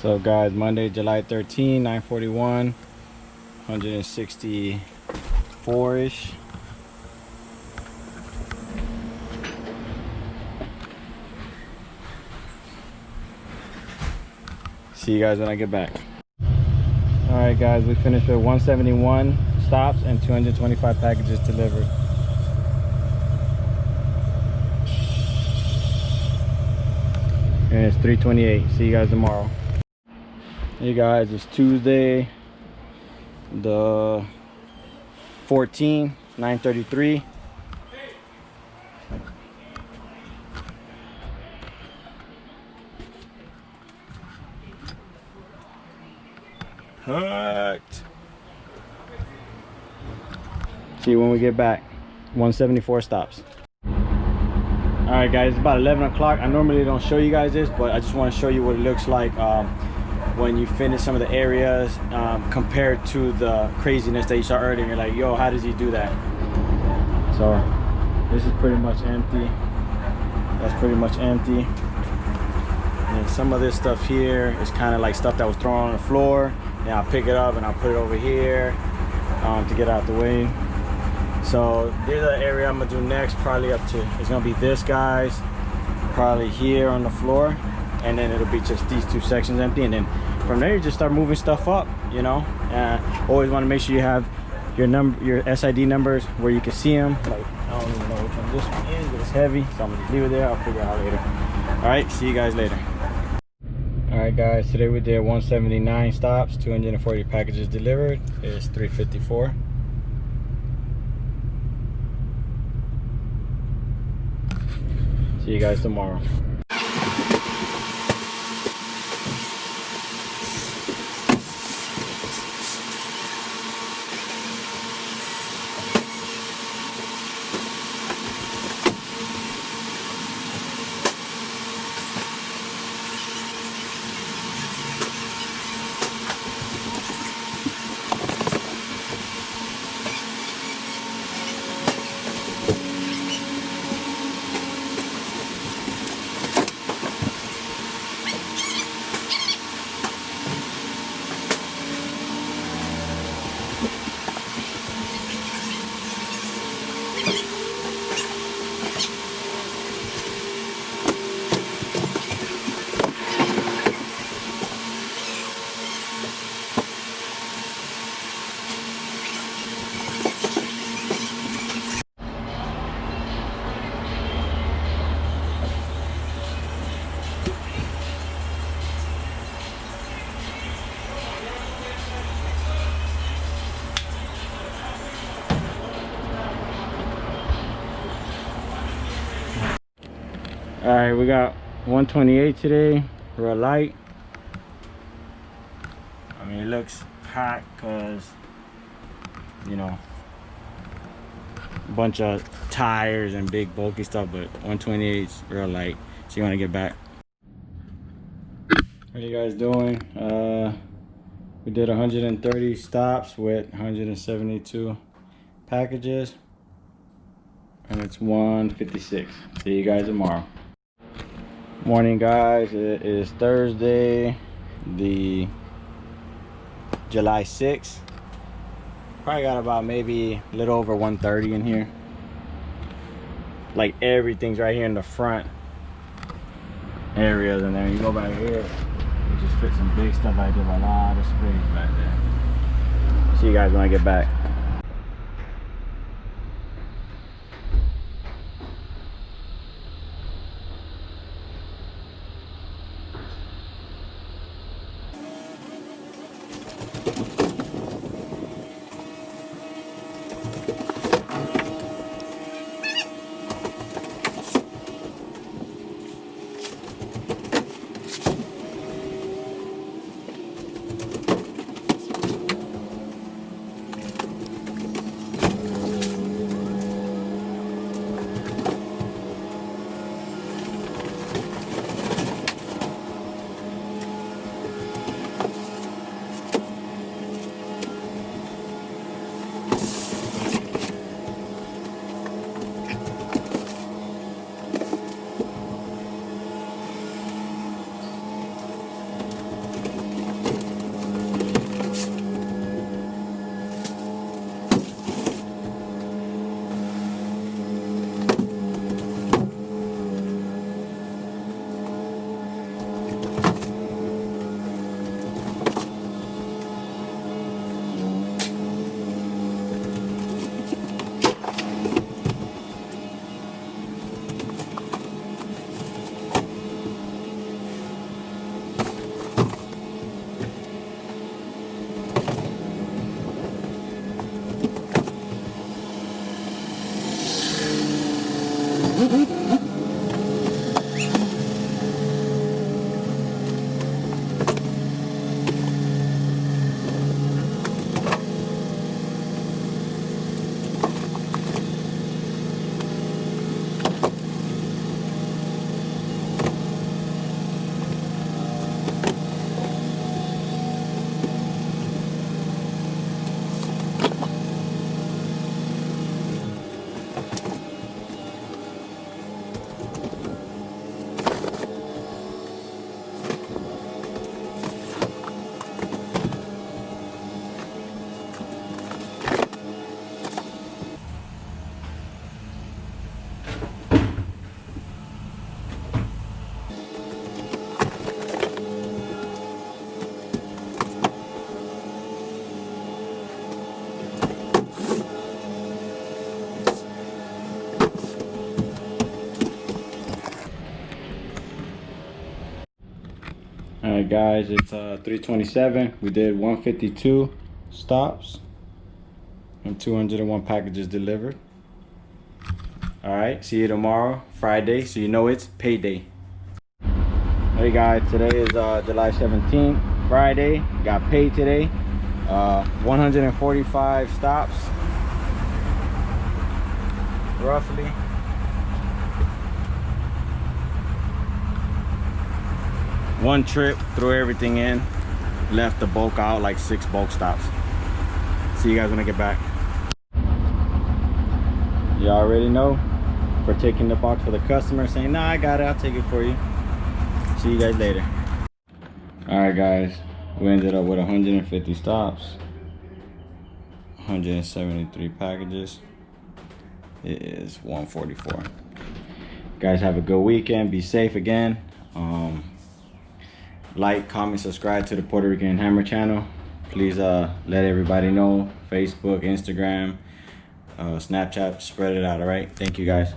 So guys, Monday, July 13, 9:41, 164-ish. See you guys when I get back. All right guys, we finished with 171 stops and 225 packages delivered. And it's 3:28. See you guys tomorrow. Hey guys, it's Tuesday the 14th, 9:33. Hooked. See you when we get back. 174 stops. All right guys, it's about 11 o'clock. I normally don't show you guys this, but I just want to show you what it looks like when you finish some of the areas compared to the craziness that you saw earlier. You're like, yo, how does he do that? So this is pretty much empty. That's pretty much empty. And then some of this stuff here is kind of like stuff that was thrown on the floor. And I'll pick it up and I'll put it over here to get out the way. So there's an area I'm gonna do next, probably up to, it's gonna be this guys, probably here on the floor, and then it'll be just these two sections empty, and then from there you just start moving stuff up, you know. Always want to make sure you have your SID numbers where you can see them. Like, I don't even know which one this one is, but it's heavy, so I'm gonna just leave it there. I'll figure it out later. All right, see you guys later. All right guys, today we did 179 stops, 240 packages delivered. It's 3:54. See you guys tomorrow. All right, we got 128 today, real light. I mean, it looks packed because, you know, a bunch of tires and big bulky stuff, but 128 is real light. So you want to get back. What are you guys doing? We did 130 stops with 172 packages, and it's 1:56. See you guys tomorrow. Morning guys, it is Thursday the July 6th. Probably got about maybe a little over 130 in here. Like everything's right here in the front areas, and then you go back here, you just fit some big stuff right there, a lot of space back there. See you guys when I get back. right, guys, it's 3:27. We did 152 stops and 201 packages delivered. All right, see you tomorrow, Friday, so you know it's payday. Hey guys, today is July 17th, Friday. Got paid today. 145 stops, roughly. One trip, threw everything in, left the bulk out, like 6 bulk stops. See you guys when I get back. You already know, for taking the box for the customer, saying, nah, I got it, I'll take it for you. See you guys later. All right, guys, we ended up with 150 stops, 173 packages. It is 144. Guys, have a good weekend. Be safe again. Like, comment, subscribe to the Puerto Rican Hammer channel. Please let everybody know. Facebook, Instagram, Snapchat, spread it out. All right, thank you guys.